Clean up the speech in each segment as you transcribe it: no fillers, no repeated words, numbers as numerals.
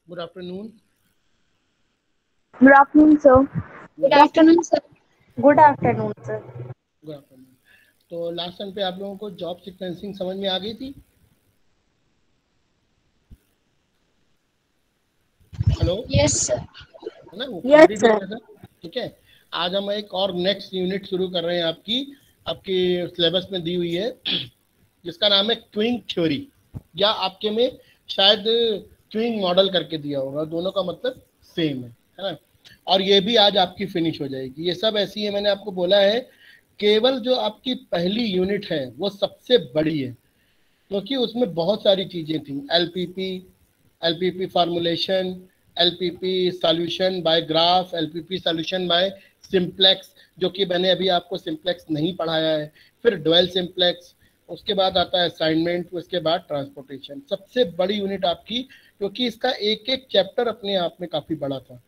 Good afternoon. Good afternoon, sir. Good Good afternoon, sir. Good afternoon, sir. Good afternoon. तो last time पे आप लोगों को job sequencing समझ में आ गई थी? Hello, Yes, sir. है ना, वो Yes, कंप्लीट हो sir. गया था। ठीक है, आज हम एक और नेक्स्ट यूनिट शुरू कर रहे हैं आपकी आपकी सिलेबस में दी हुई है, जिसका नाम है क्विंग थ्योरी, या आपके में शायद क्विंग मॉडल करके दिया होगा। दोनों का मतलब सेम है ना। और ये भी आज आपकी फिनिश हो जाएगी। ये सब ऐसी है, मैंने आपको बोला है, केवल जो आपकी पहली यूनिट है वो सबसे बड़ी है, क्योंकि उसमें बहुत सारी चीजें थी। LPP, LPP formulation, LPP solution bye graph, LPP solution bye simplex, जो कि मैंने अभी आपको सिंप्लेक्स नहीं पढ़ाया है। फिर डुअल सिंप्लेक्स, उसके बाद आता है असाइनमेंट, उसके बाद ट्रांसपोर्टेशन। सबसे बड़ी यूनिट आपकी, क्योंकि इसका एक एक चैप्टर अपने आप में काफी बड़ा था,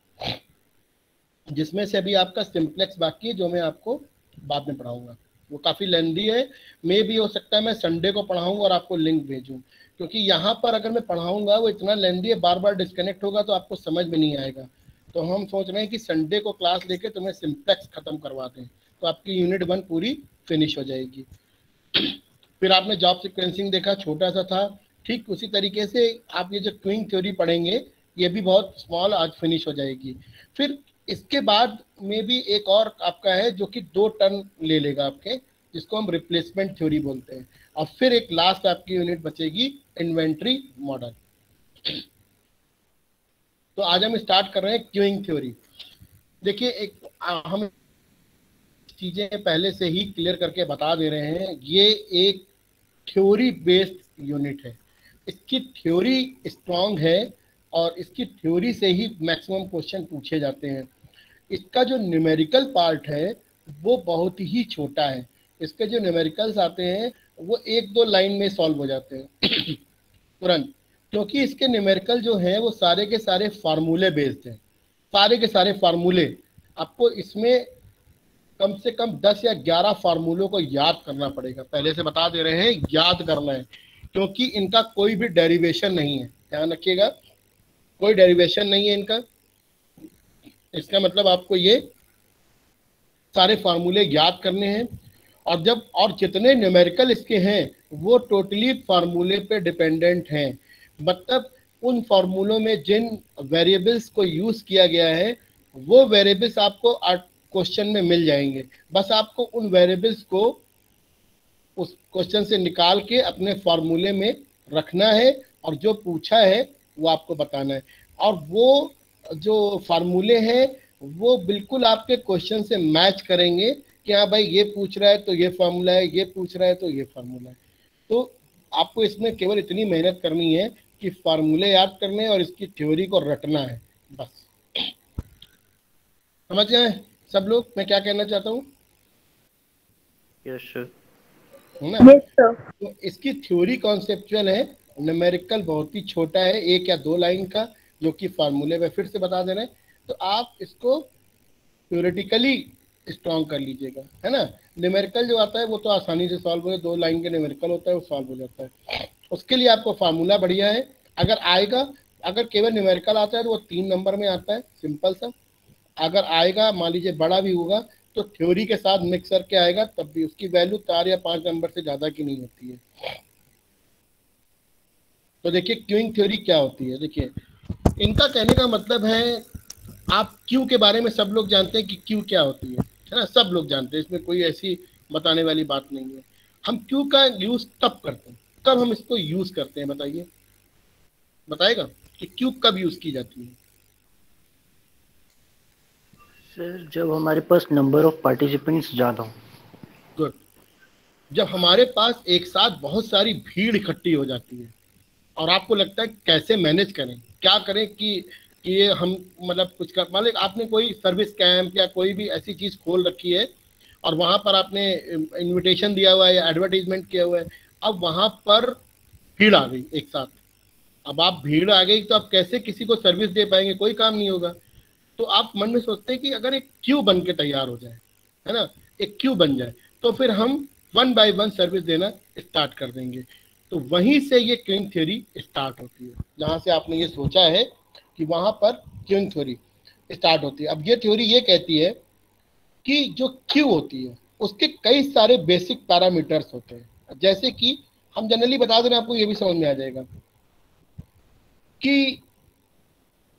जिसमें से अभी आपका सिंप्लेक्स बाकी है, जो मैं आपको बाद में पढ़ाऊंगा। वो काफ़ी लेंदी है, मे भी हो सकता है मैं संडे को पढ़ाऊँ और आपको लिंक भेजूँ, क्योंकि यहाँ पर अगर मैं पढ़ाऊँगा वो इतना लेंदी है, बार बार डिस्कनेक्ट होगा तो आपको समझ में नहीं आएगा। तो हम सोच रहे हैं कि संडे को क्लास लेके तुम्हें सिंप्लेक्स खत्म करवा दें, तो आपकी यूनिट 1 पूरी फिनिश हो जाएगी। फिर आपने जॉब सीक्वेंसिंग देखा, छोटा सा था। ठीक उसी तरीके से आप ये जो क्विंग थ्योरी पढ़ेंगे, ये भी बहुत स्मॉल आज फिनिश हो जाएगी। फिर इसके बाद में भी एक और आपका है जो कि 2 टर्न ले लेगा आपके, जिसको हम रिप्लेसमेंट थ्योरी बोलते हैं। और फिर एक लास्ट आपकी यूनिट बचेगी, इन्वेंट्री मॉडल। तो आज हम स्टार्ट कर रहे हैं क्यूइंग थ्योरी। देखिए, हम चीजें पहले से ही क्लियर करके बता दे रहे हैं, ये एक थ्योरी बेस्ड यूनिट है। इसकी थ्योरी स्ट्रांग है और इसकी थ्योरी से ही मैक्सिमम क्वेश्चन पूछे जाते हैं। इसका जो न्यूमेरिकल पार्ट है वो बहुत ही छोटा है। इसके जो न्यूमेरिकल्स आते हैं वो 1-2 लाइन में सॉल्व हो जाते हैं तुरंत, क्योंकि इसके न्यूमेरिकल जो हैं वो सारे के सारे फार्मूले बेस्ड हैं। सारे के सारे फार्मूले आपको इसमें कम से कम 10 या 11 फार्मूलों को याद करना पड़ेगा। पहले से बता दे रहे हैं, याद करना है, क्योंकि इनका कोई भी डेरिवेशन नहीं है। ध्यान रखिएगा, कोई डेरिवेशन नहीं है इनका। इसका मतलब आपको ये सारे फार्मूले याद करने हैं। और जितने न्यूमेरिकल इसके हैं वो टोटली फार्मूले पे डिपेंडेंट हैं। मतलब उन फार्मूलों में जिन वेरिएबल्स को यूज किया गया है वो वेरिएबल्स आपको क्वेश्चन में मिल जाएंगे। बस आपको उन वेरिएबल्स को उस क्वेश्चन से निकाल के अपने फार्मूले में रखना है, और जो पूछा है वो आपको बताना है। और वो जो फार्मूले हैं वो बिल्कुल आपके क्वेश्चन से मैच करेंगे कि हाँ भाई, ये पूछ रहा है तो ये फार्मूला है, ये पूछ रहा है तो ये फार्मूला है। तो आपको इसमें केवल इतनी मेहनत करनी है कि फार्मूले याद करने हैं और इसकी थ्योरी को रटना है, बस। समझ गए सब लोग मैं क्या कहना चाहता हूँ? Yes sir. है ना? Yes, sir. तो इसकी थ्योरी कॉन्सेप्चुअल है, न्यूमेरिकल बहुत ही छोटा है, 1 या 2 लाइन का, जो कि फार्मूले में फिर से बता दे रहे हैं। तो आप इसको थ्योरेटिकली स्ट्रॉन्ग कर लीजिएगा, है ना। न्यूमेरिकल जो आता है वो तो आसानी से सॉल्व हो, 2 लाइन के न्यूमेरिकल होता है, वो सॉल्व हो जाता है। उसके लिए आपको फार्मूला बढ़िया है। अगर आएगा, अगर केवल न्यूमेरिकल आता है तो वो 3 नंबर में आता है, सिंपल सा। अगर आएगा, मान लीजिए बड़ा भी होगा, तो थ्योरी के साथ मिक्स करके आएगा, तब भी उसकी वैल्यू 4 या 5 नंबर से ज्यादा की नहीं होती है। तो देखिए क्यूइंग थ्योरी क्या होती है। देखिए, इनका कहने का मतलब है, आप क्यू के बारे में सब लोग जानते हैं कि क्यू क्या होती है ना, सब लोग जानते हैं, इसमें कोई ऐसी बताने वाली बात नहीं है। हम क्यू का यूज कब करते हैं, कब हम इसको यूज करते हैं, बताइए, बताएगा कि क्यू कब यूज की जाती है? सर जब हमारे पास नंबर ऑफ पार्टिसिपेंट्स ज़्यादा हो। गुड। जब हमारे पास एक साथ बहुत सारी भीड़ इकट्ठी हो जाती है और आपको लगता है कैसे मैनेज करें, क्या करें कि ये हम मतलब कुछ कर, मान लीजिए आपने कोई सर्विस कैंप या कोई भी ऐसी चीज़ खोल रखी है और वहाँ पर आपने इनविटेशन दिया हुआ है या एडवर्टीजमेंट किया हुआ है। अब वहाँ पर भीड़ आ गई एक साथ। अब आप भीड़ आ गई तो आप कैसे किसी को सर्विस दे पाएंगे, कोई काम नहीं होगा। तो आप मन में सोचते हैं कि अगर एक क्यू बन के तैयार हो जाए, है ना, एक क्यू बन जाए, तो फिर हम 1 बाय 1 सर्विस देना स्टार्ट कर देंगे। तो वहीं से ये क्यूइंग थ्योरी स्टार्ट होती है, जहां से आपने ये सोचा है कि वहां पर क्यूइंग थ्योरी स्टार्ट होती है। अब ये थ्योरी ये कहती है कि जो क्यू होती है उसके कई सारे बेसिक पैरामीटर्स होते हैं। जैसे कि हम जनरली बता दें, आपको ये भी समझ में आ जाएगा कि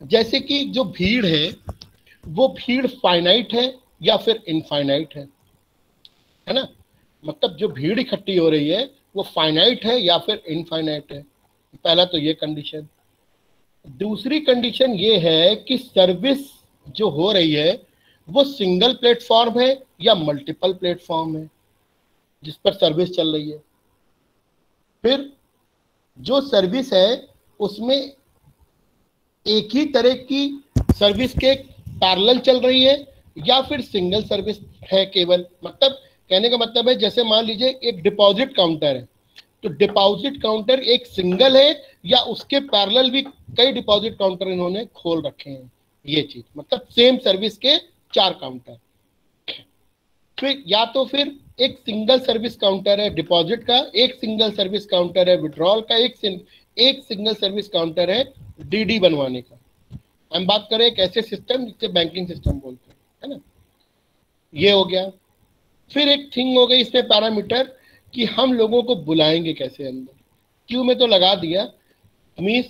जैसे कि जो भीड़ है वो भीड़ फाइनाइट है या फिर इनफाइनाइट है ना। मतलब जो भीड़ इकट्ठी हो रही है वो फाइनाइट है या फिर इनफाइनाइट है। पहला तो ये कंडीशन। दूसरी कंडीशन ये है कि सर्विस जो हो रही है वो सिंगल प्लेटफॉर्म है या मल्टीपल प्लेटफॉर्म है जिस पर सर्विस चल रही है। फिर जो सर्विस है उसमें एक ही तरह की सर्विस के पैरेलल चल रही है या फिर सिंगल सर्विस है केवल। मतलब कहने का मतलब है जैसे मान लीजिए एक डिपॉजिट काउंटर है, तो डिपॉजिट काउंटर एक सिंगल है या उसके पैरेलल भी कई डिपॉजिट काउंटर इन्होंने खोल रखे हैं। ये चीज मतलब सेम सर्विस के 4 काउंटर। फिर या तो फिर एक सिंगल सर्विस काउंटर है डिपॉजिट का, एक सिंगल सर्विस काउंटर है विड्रॉल का, एक सिंगल सर्विस काउंटर है डीडी बनवाने का। हम बात करें एक ऐसे सिस्टम जिसे बैंकिंग सिस्टम बोलते हैं, है ना। ये हो गया। फिर एक थिंग हो गई इसमें पैरामीटर कि हम लोगों को बुलाएंगे कैसे अंदर। क्यू में तो लगा दिया, मीन्स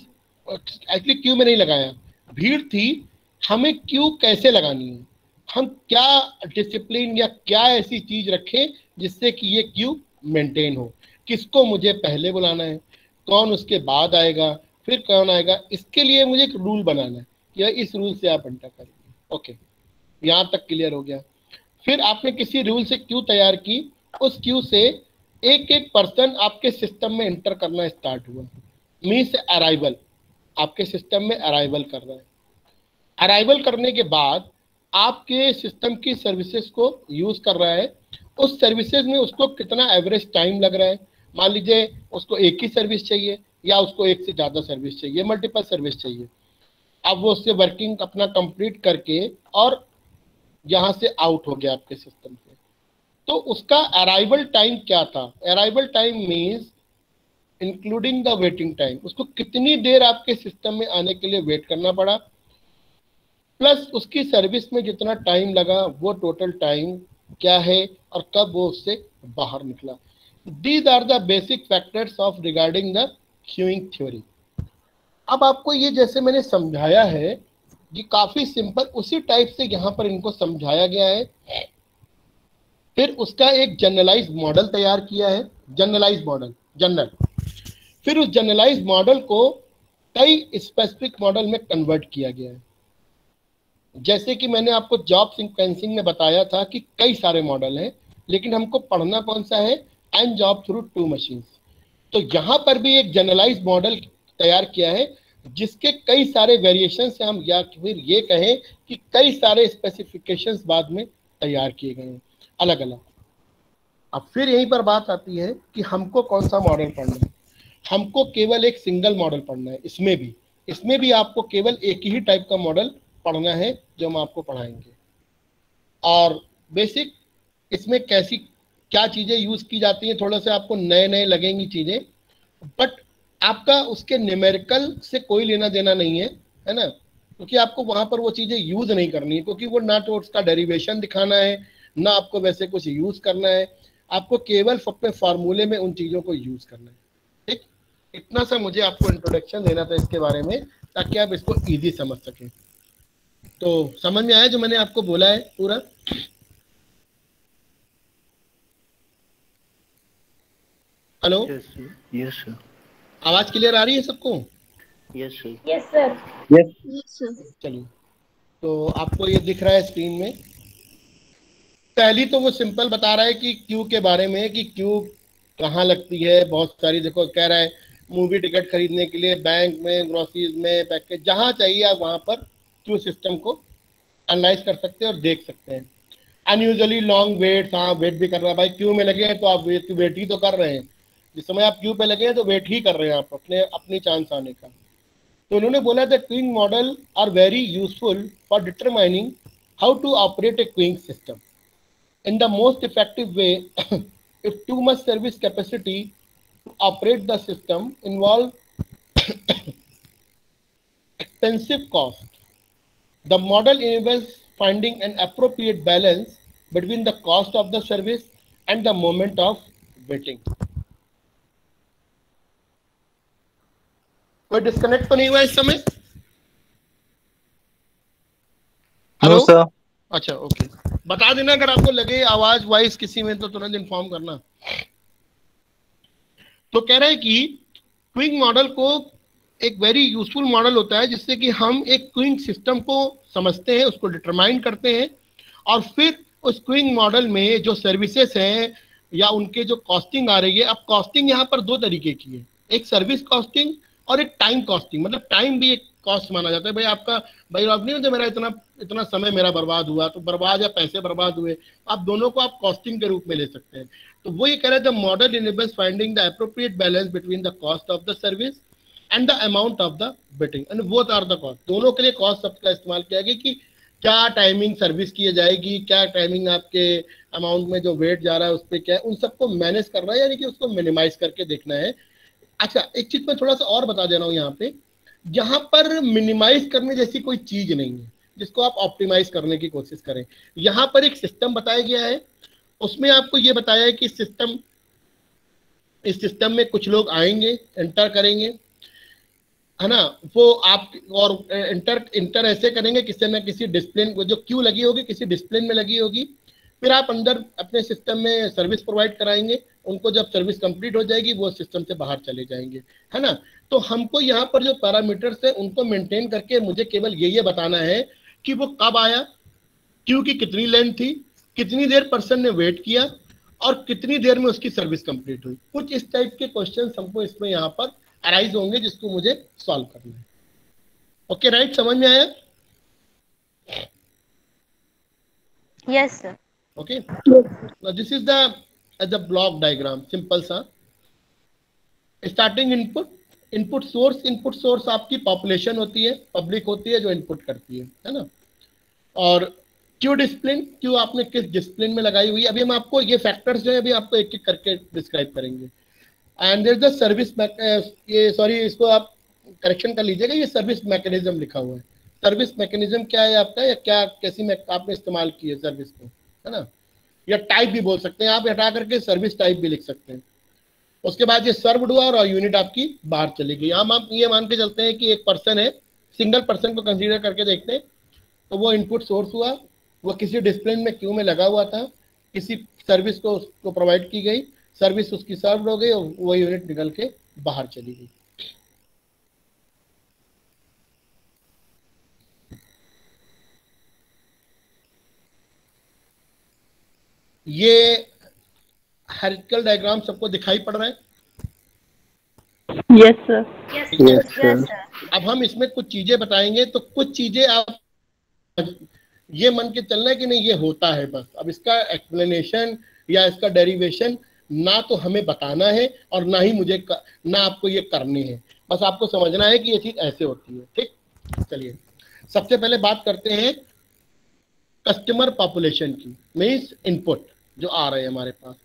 एक्चुअली क्यू में नहीं लगाया, भीड़ थी, हमें क्यू कैसे लगानी है, हम क्या डिसिप्लिन या क्या ऐसी चीज रखें जिससे कि ये क्यू मेंटेन हो, किसको मुझे पहले बुलाना है, कौन उसके बाद आएगा, फिर कौन आएगा। इसके लिए मुझे एक रूल बनाना है कि इस रूल से आप एंटर करेंगे। ओके, यहाँ तक क्लियर हो गया। फिर आपने किसी रूल से क्यू तैयार की, उस क्यू से एक एक पर्सन आपके सिस्टम में एंटर करना स्टार्ट हुआ, मीन्स अराइवल, आपके सिस्टम में अराइवल कर रहा है। अराइवल करने के बाद आपके सिस्टम की सर्विसेज को यूज कर रहा है। उस सर्विसेज में उसको कितना एवरेज टाइम लग रहा है, मान लीजिए उसको एक ही सर्विस चाहिए या उसको एक से ज्यादा सर्विस चाहिए, मल्टीपल सर्विस चाहिए। अब वो उससे वर्किंग अपना कंप्लीट करके और यहाँ से आउट हो गया आपके सिस्टम से, तो उसका अराइवल टाइम क्या था। Arrival time means including the waiting time, उसको कितनी देर आपके सिस्टम में आने के लिए वेट करना पड़ा, प्लस उसकी सर्विस में जितना टाइम लगा वो टोटल टाइम क्या है और कब वो उससे बाहर निकला। These are the basic factors of regarding the queuing theory. अब आपको ये जैसे मैंने समझाया है ये काफी सिंपल उसी टाइप से यहाँ पर इनको समझाया गया है। फिर उसका एक जनरलाइज मॉडल तैयार किया है, जनरलाइज मॉडल, जनरल। फिर उस जनरलाइज मॉडल को कई स्पेसिफिक मॉडल में कन्वर्ट किया गया है। जैसे कि मैंने आपको जॉब सीक्वेंसिंग में बताया था कि कई सारे मॉडल हैं, लेकिन हमको पढ़ना कौन सा है, एंड जॉब थ्रू 2 मशीन्स। तो यहाँ पर भी एक जनरलाइज मॉडल तैयार किया है जिसके कई सारे वेरिएशन से हम या फिर ये कहें कि कई सारे स्पेसिफिकेशंस बाद में तैयार किए गए हैं अलग अलग। अब फिर यहीं पर बात आती है कि हमको कौन सा मॉडल पढ़ना है। हमको केवल एक सिंगल मॉडल पढ़ना है। इसमें भी आपको केवल एक ही टाइप का मॉडल पढ़ना है जो हम आपको पढ़ाएंगे। और बेसिक इसमें कैसी क्या चीजें यूज की जाती हैं, थोड़ा सा आपको नए नए लगेंगी चीजें, बट आपका उसके न्यूमेरिकल से कोई लेना देना नहीं है ना, क्योंकि आपको वहां पर वो चीजें यूज नहीं करनी है, क्योंकि वो ना तो उसका डेरिवेशन दिखाना है ना आपको वैसे कुछ यूज करना है, आपको केवल अपने फार्मूले में उन चीजों को यूज करना है। ठीक, इतना सा मुझे आपको इंट्रोडक्शन देना था इसके बारे में ताकि आप इसको इजी समझ सकें। तो समझ में आया जो मैंने आपको बोला है पूरा? Hello, yes sir. आवाज क्लियर आ रही है सबको? Yes sir. Yes sir. Yes sir. चलिए, तो आपको ये दिख रहा है स्क्रीन में। पहली तो वो सिंपल बता रहा है कि क्यू के बारे में कि क्यू कहाँ लगती है। बहुत सारी, देखो कह रहा है मूवी टिकट खरीदने के लिए बैंक में, ग्रोसरीज में, पैकेज, जहाँ चाहिए आप वहाँ पर क्यू सिस्टम को एनालाइज कर सकते हैं और देख सकते हैं। अनयूजुअली लॉन्ग वेट, हाँ वेट भी कर रहा है भाई, क्यू में लगे हैं तो आप वेट ही तो कर रहे हैं। जिस समय आप क्यू पे लगे हैं तो वेट ही कर रहे हैं आप अपनी चांस आने का। तो उन्होंने बोला the queuing model are very useful for determining how to operate a queuing system in the most effective way if too much service capacity to operate the system involve expensive cost. The model enables finding an appropriate balance between the cost of the service and the moment of waiting. कोई disconnect तो नहीं हुआ इस समय? Hello sir. अच्छा okay, बता देना अगर आपको लगे आवाज वाइस किसी में तो तुरंत इन्फॉर्म करना। तो कह रहा है कि क्विंग मॉडल को एक वेरी यूजफुल मॉडल होता है जिससे कि हम एक क्विंग सिस्टम को समझते हैं, उसको डिटरमाइन करते हैं और फिर उस क्विंग मॉडल में जो सर्विसेज हैं या उनके जो कॉस्टिंग आ रही है। अब कॉस्टिंग यहाँ पर दो तरीके की है, एक सर्विस कॉस्टिंग और एक टाइम कॉस्टिंग। मतलब टाइम भी एक कॉस्ट माना जाता है, भाई आपका भाई आप नहीं होते, मेरा इतना समय मेरा बर्बाद हुआ, तो बर्बाद या पैसे बर्बाद हुए, आप दोनों को आप कॉस्टिंग के रूप में ले सकते हैं। तो वो ये कह रहे थे, model enables finding the appropriate balance between the cost of the service and the amount of the waiting and both are the cost. दोनों के लिए कॉस्ट शब्द का इस्तेमाल किया गया कि क्या टाइमिंग सर्विस की जाएगी, क्या टाइमिंग आपके अमाउंट में जो वेट जा रहा है उस पर क्या है, उन सबको मैनेज करना है, यानी कि उसको मिनिमाइज करके देखना है। अच्छा, एक चीज मैं थोड़ा सा और बता दे रहा हूँ यहाँ पर मिनिमाइज करने जैसी कोई चीज नहीं है जिसको आप ऑप्टिमाइज करने की कोशिश करें। यहाँ पर एक सिस्टम बताया गया है, उसमें आपको ये बताया है कि इस सिस्टम में कुछ लोग आएंगे, एंटर करेंगे, है ना, वो आप और इंटर ऐसे करेंगे किसी न किसी डिसिप्लिन, जो क्यू लगी होगी किसी डिसिप्लिन में लगी होगी, फिर आप अंदर अपने सिस्टम में सर्विस प्रोवाइड कराएंगे, उनको जब सर्विस कंप्लीट हो जाएगी वो सिस्टम से बाहर चले जाएंगे, है ना। तो हमको यहाँ पर जो पैरामीटर्स है उनको मेंटेन करके मुझे केवल ये बताना है कि वो कब आया, क्यू की कितनी लेंथ थी, कितनी देर पर्सन ने वेट किया और कितनी देर में उसकी सर्विस कंप्लीट हुई। कुछ इस टाइप के क्वेश्चन हमको इसमें यहाँ पर अराइज होंगे जिसको मुझे सॉल्व करना है। ओके राइट, समझ में आया? Yes sir. Okay, this is the block diagram, simple सा। स्टार्टिंग इनपुट सोर्स आपकी पॉपुलेशन होती है, पब्लिक होती है जो इनपुट करती है ना। और क्यू डिसिप्लिन, क्यू आपने किस डिसिप्लिन में लगाई हुई है, अभी हम आपको ये फैक्टर्स जो है अभी आपको एक एक करके डिस्क्राइब करेंगे। And there is the service, ये सॉरी इसको आप करेक्शन कर लीजिएगा, ये सर्विस मैकेनिज्म लिखा हुआ है। सर्विस मैकेनिज्म क्या है आपका, या क्या कैसी में आपने इस्तेमाल की है सर्विस को, है ना, या टाइप भी बोल सकते हैं आप, हटा करके सर्विस टाइप भी लिख सकते हैं। उसके बाद ये सर्व्ड हुआ और यूनिट आपकी बाहर चली गई। हम आप ये मान के चलते हैं कि एक पर्सन है, सिंगल पर्सन को कंसीडर करके देखते हैं, तो वो इनपुट सोर्स हुआ, वो किसी डिसिप्लिन में क्यू में लगा हुआ था, किसी सर्विस को उसको प्रोवाइड की गई, सर्विस उसकी सर्व हो गई और वो यूनिट निकल के बाहर चली गई। ये हायरार्किकल डायग्राम सबको दिखाई पड़ रहा है? Yes sir. Yes sir. अब हम इसमें कुछ चीजें बताएंगे, तो कुछ चीजें आप ये मन के चलना है कि नहीं ये होता है बस। अब इसका एक्सप्लेनेशन या इसका डेरिवेशन ना तो हमें बताना है और ना ही ना आपको ये करनी है, बस आपको समझना है कि ये चीज ऐसे होती है। ठीक, चलिए सबसे पहले बात करते हैं कस्टमर पॉपुलेशन की, मीन्स इनपुट जो आ रहे हैं हमारे पास।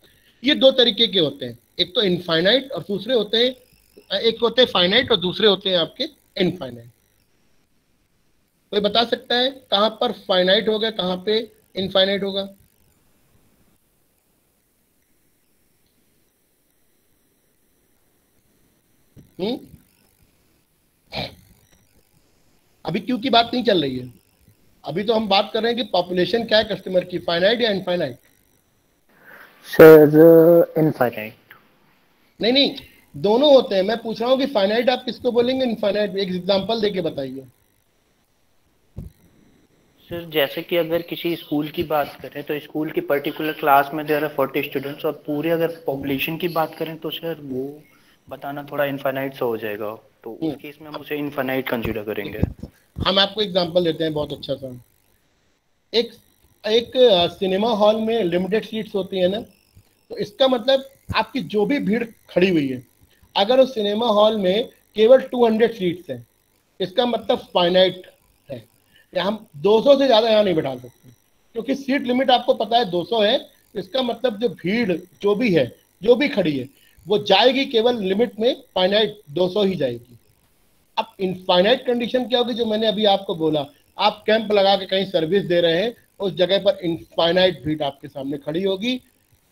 ये दो तरीके के होते हैं, एक तो इनफाइनाइट और दूसरे होते हैं, एक होते हैं फाइनाइट और दूसरे होते हैं आपके इनफाइनाइट। कोई बता सकता है कहां पर फाइनाइट होगा, कहां पे इनफाइनाइट होगा? अभी क्यों की बात नहीं चल रही है, अभी तो हम बात कर रहे हैं कि पॉपुलेशन क्या है कस्टमर की, फाइनाइट या इनफाइनाइट? Sir infinite. नहीं, दोनों होते हैं। मैं पूछ रहा हूँ कि फाइनाइट आप किसको बोलेंगे, इनफाइनाइट? एक एग्जांपल देके बताइए। सर जैसे कि अगर किसी स्कूल की बात करें तो स्कूल की पर्टिकुलर क्लास में देयर आर 40 स्टूडेंट्स, और पूरे अगर पॉपुलेशन की बात करें तो सर वो बताना थोड़ा इनफाइनाइट सा हो जाएगा, तो उस केस में हम उसे इनफाइनाइट कंसीडर करेंगे। हम आपको एग्जांपल देते हैं बहुत अच्छा सा। एक सिनेमा हॉल में लिमिटेड सीट्स होती है ना, तो इसका मतलब आपकी जो भी भीड़ खड़ी हुई है, अगर उस सिनेमा हॉल में केवल 200 सीट्स हैं, इसका मतलब फाइनाइट है, या हम 200 से ज्यादा यहाँ नहीं बैठा सकते, क्योंकि सीट लिमिट आपको पता है 200 है। तो इसका मतलब जो भीड़ जो भी है, जो भी खड़ी है, वो जाएगी केवल लिमिट में, फाइनाइट 200 ही जाएगी। अब इनफाइनाइट कंडीशन क्या होगी, जो मैंने अभी आपको बोला, आप कैंप लगा के कहीं सर्विस दे रहे हैं, उस जगह पर इनफाइनाइट भीड़ आपके सामने खड़ी होगी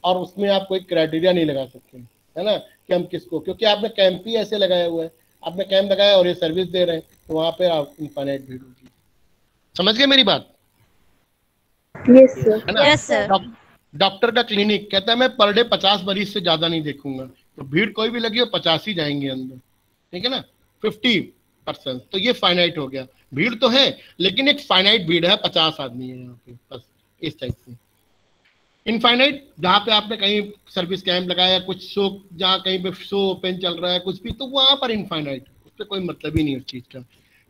और उसमें आप कोई क्राइटेरिया नहीं लगा सकते, है ना, कि हम किसको, क्योंकि आपने कैंप ही ऐसे लगाया हुआ है, आपने कैंप लगाया और ये सर्विस दे रहे हैं, तो वहां पे आप इनफाइनाइट भीड़ होगी। समझ गए मेरी बात? Yes yes sir. है ना? Yes sir. डॉक्टर का क्लिनिक कहता है मैं पर डे 50 मरीज से ज्यादा नहीं देखूंगा, तो भीड़ कोई भी लगी हो 50 ही जाएंगे अंदर, ठीक है ना, 50%। तो ये फाइनाइट हो गया, भीड़ तो है लेकिन एक फाइनाइट भीड़ है, 50 आदमी है यहाँ पे, बस इस टाइप से। इनफाइनाइट जहाँ पे आपने कहीं सर्विस कैंप लगाया, कुछ शो, जहाँ कहीं पे शो ओपन चल रहा है कुछ भी, तो वहां पर इनफाइनाइट, उससे कोई मतलब ही नहीं उस चीज का।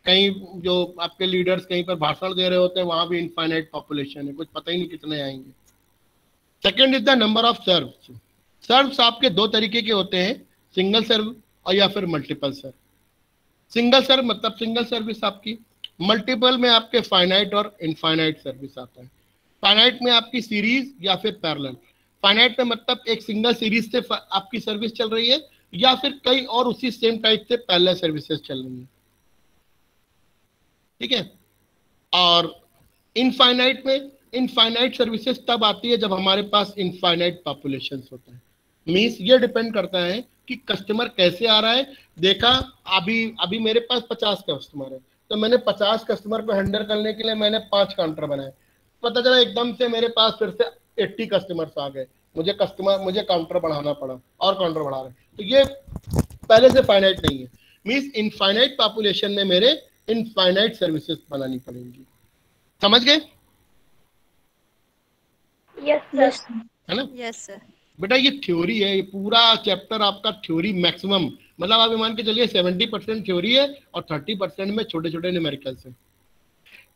कहीं जो आपके लीडर्स कहीं पर भाषण दे रहे होते हैं, वहां भी इनफाइनाइट पॉपुलेशन है, कुछ पता ही नहीं कितने आएंगे। Second is the number of serves. Serves आपके दो तरीके के होते हैं, सिंगल सर्व और या फिर मल्टीपल सर्व। सिंगल सर्व मतलब सिंगल सर्विस आपकी, मल्टीपल में आपके फाइनाइट और इनफाइनाइट सर्विस आता है। फाइनाइट में आपकी सीरीज या फिर पैरेलल। फाइनाइट में मतलब एक सिंगल सीरीज से आपकी सर्विस चल रही है या फिर कई और उसी सेम टाइप से पैरेलल सर्विसेज चल रही है, ठीक है। और इनफाइनाइट में, इनफाइनाइट सर्विसेज तब आती है जब हमारे पास इनफाइनाइट पॉपुलेशन होता है। मीन्स ये डिपेंड करता है कि कस्टमर कैसे आ रहा है। देखा, अभी अभी मेरे पास 50 कस्टमर है, तो मैंने 50 कस्टमर को हैंडल करने के लिए मैंने 5 काउंटर बनाए। पता चला एकदम से मेरे पास फिर से 80 कस्टमर्स आ गए, मुझे काउंटर बढ़ाना पड़ा और काउंटर बढ़ा रहे, तो ये पहले से फाइनाइट नहीं है। मीन्स इनफाइनाइट पॉपुलेशन में मेरे इनफाइनाइट सर्विसेज बनानी पड़ेंगी। समझ गए? Yes sir. है ना? Yes sir. बेटा ये थ्योरी है, ये पूरा चैप्टर आपका थ्योरी मैक्सिमम, मतलब आप मान के चलिए 70% थ्योरी है और 30% में छोटे छोटे न्यूमेरिकल्स है।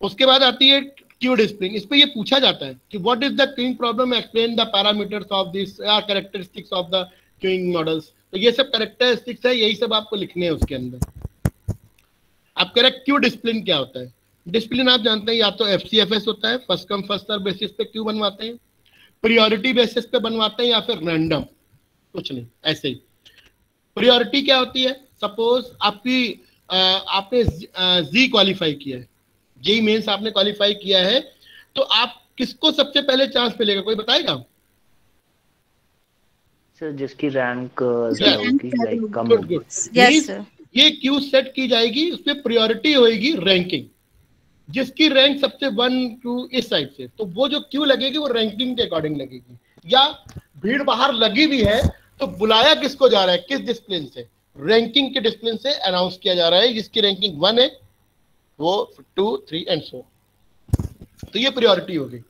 उसके बाद आती है क्यू डिसिप्लिन। इस पे ये पूछा जाता है कि what is the queuing problem, explain the parameters of this characteristics of the queuing models. तो ये सब कैरेक्टरिस्टिक्स है, यही सब आपको लिखने हैं उसके अंदर। आप कह रहे क्यू डिसिप्लिन क्या होता है? डिसिप्लिन आप जानते हैं, या तो FCFS होता है, first come first serve basis पे क्यू बनवाते हैं, प्रियोरिटी बेसिस पे बनवाते हैं, या फिर रैंडम, कुछ नहीं ऐसे ही। प्रियोरिटी क्या होती है? सपोज आपने जी क्वालिफाई किया है, जेई मेंस आपने क्वालिफाई किया है, तो आप किसको सबसे पहले चांस मिलेगा, कोई बताएगा? सर जिसकी रैंक ज्यादा होगी, लाइक कम गुड होगी। गुड। Yes sir. ये क्यू सेट की जाएगी, उसमें प्रियोरिटी होएगी रैंकिंग, जिसकी रैंक सबसे 1 2 इस साइड से, तो वो जो क्यू लगेगी वो रैंकिंग के अकॉर्डिंग लगेगी। या भीड़ बाहर लगी भी है तो बुलाया किसको जा रहा है, किस डिसिप्लिन से? रैंकिंग के डिसिप्लिन से अनाउंस किया जा रहा है, जिसकी रैंकिंग 1 है वो 2 3 एंड सो। तो ये प्रायोरिटी होगी।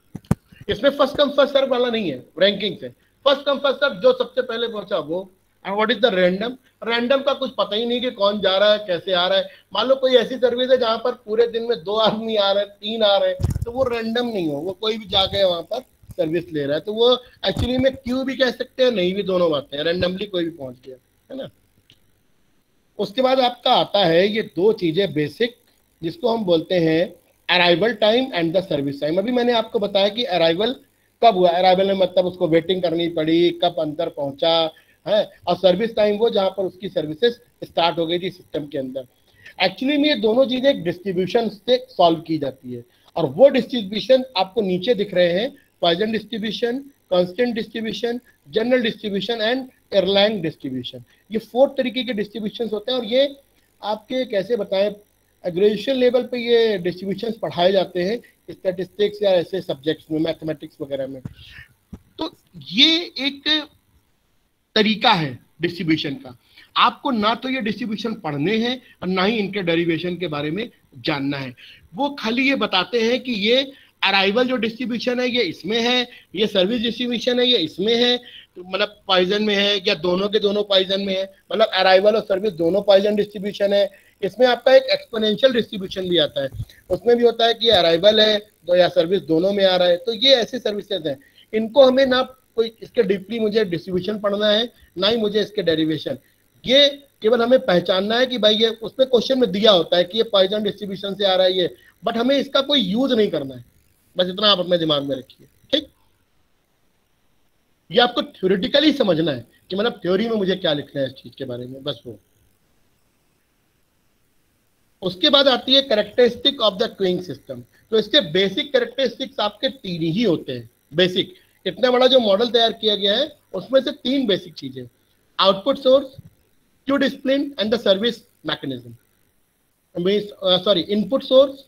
इसमें फर्स्ट कम फर्स्ट सर्व वाला नहीं है, रैंकिंग से फर्स्ट कम फर्स्ट सर्व, जो सबसे पहले पहुंचा वो। And what is the random? Random का कुछ पता ही नहीं कि कौन जा रहा है, कैसे आ रहा है। मान लो कोई ऐसी सर्विस है जहां पर पूरे दिन में 2 आदमी आ रहे हैं, 3 आ रहे हैं, तो वो रैंडम नहीं हो, वो कोई भी जाके वहां पर सर्विस ले रहा है, तो वो एक्चुअली में क्यू भी कह सकते हैं, नहीं भी, दोनों बातें हैं, रैंडमली कोई भी पहुंच गया, है ना। उसके बाद आपका आता है ये 2 चीजें बेसिक, जिसको हम बोलते हैं arrival time and the service time. अभी मैंने आपको बताया कि अराइवल कब हुआ, अराइवल में मतलब उसको वेटिंग करनी पड़ी, कब अंदर पहुंचा है, और सर्विस टाइम वो जहां पर उसकी सर्विसेज स्टार्ट हो गई थी सिस्टम के अंदर। एक्चुअली में ये दोनों चीजें एक डिस्ट्रीब्यूशन से सॉल्व की जाती है, और वो डिस्ट्रीब्यूशन आपको नीचे दिख रहे हैं, Poisson distribution, constant distribution, general distribution and airline distribution. ये 4 तरीके के डिस्ट्रीब्यूशन होते हैं, और ये आपके कैसे बताएं, ग्रेजुएशन लेवल पे ये डिस्ट्रीब्यूशन पढ़ाए जाते हैं स्टैटिस्टिक्स या ऐसे सब्जेक्ट्स में, मैथमेटिक्स वगैरह में। तो ये एक तरीका है डिस्ट्रीब्यूशन का। आपको ना तो ये डिस्ट्रीब्यूशन पढ़ने हैं और ना ही इनके डेरिवेशन के बारे में जानना है। वो खाली ये बताते हैं कि ये अराइवल जो डिस्ट्रीब्यूशन है ये इसमें है, ये सर्विस डिस्ट्रीब्यूशन है ये इसमें है, तो मतलब पॉइजन में है, या दोनों के दोनों पॉइजन में है, मतलब अराइवल और सर्विस दोनों पॉइजन डिस्ट्रीब्यूशन है। इसमें आपका एक एक्सपोनेंशियल डिस्ट्रीब्यूशन भी आता है, उसमें भी होता है कि अराइवल है तो या सर्विस दोनों में आ रहा है। तो ये ऐसी सर्विसेज हैं, इनको हमें ना कोई इसके डीपली मुझे डिस्ट्रीब्यूशन पढ़ना है, ना ही मुझे इसके डेरिवेशन। ये केवल हमें पहचानना है कि भाई ये उसमें क्वेश्चन में दिया होता है कि ये पॉइजन डिस्ट्रीब्यूशन से आ रहा है ये, बट हमें इसका कोई यूज नहीं करना है, बस इतना आप अपने दिमाग में रखिए, ठीक। ये आपको थ्योरेटिकली समझना है कि मतलब थ्योरी में मुझे क्या लिखना है इस चीज के बारे में, बस वो। उसके बाद आती है characteristic of the queuing system. तो इसके बेसिक कैरेक्टरिस्टिक्स आपके 3 ही होते हैं। बेसिक, इतना बड़ा जो मॉडल तैयार किया गया है उसमें से 3 बेसिक चीजें, output source, queue discipline and the service mechanism. Input source,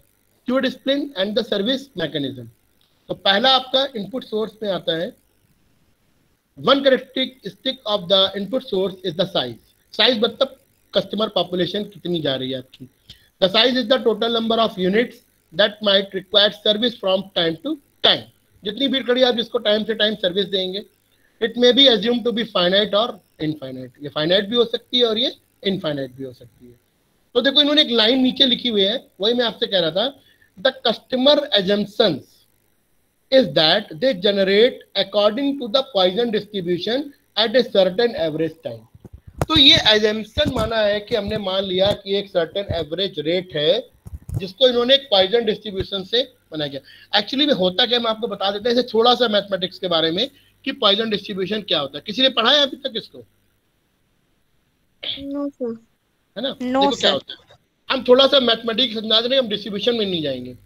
queue discipline and the service mechanism. तो पहला आपका इनपुट सोर्स में आता है, one characteristic of the input source is the size. Size मतलब कस्टमर पॉपुलेशन कितनी जा रही है आपकी। The size is the total number of units that might require service from time to time. जितनी भीड़ खड़ी है आप जिसको टाइम से टाइम सर्विस देंगे। It may be assume to be finite और इनफाइनाइट। ये फाइनाइट भी हो सकती है और ये इनफाइनाइट भी हो सकती है। तो देखो इन्होंने एक लाइन नीचे लिखी हुई है, वही मैं आपसे कह रहा था, the customer assumptions is that they generate according to the Poisson distribution at a certain average time। तो ये assumption माना है कि हमने मान लिया कि एक certain average rate है जिसको इन्होंने एक Poisson distribution से बनाया गया। एक्चुअली में होता क्या, मैं आपको बता देता हूँ इसे थोड़ा सा मैथमेटिक्स के बारे में कि Poisson distribution क्या होता है। किसी ने पढ़ा है अभी तक इसको? No sir. है ना? नो देखो क्या सर। होता है, हम थोड़ा सा मैथमेटिक्स समझा दे रहे हैं, हम डिस्ट्रीब्यूशन में नहीं जाएंगे।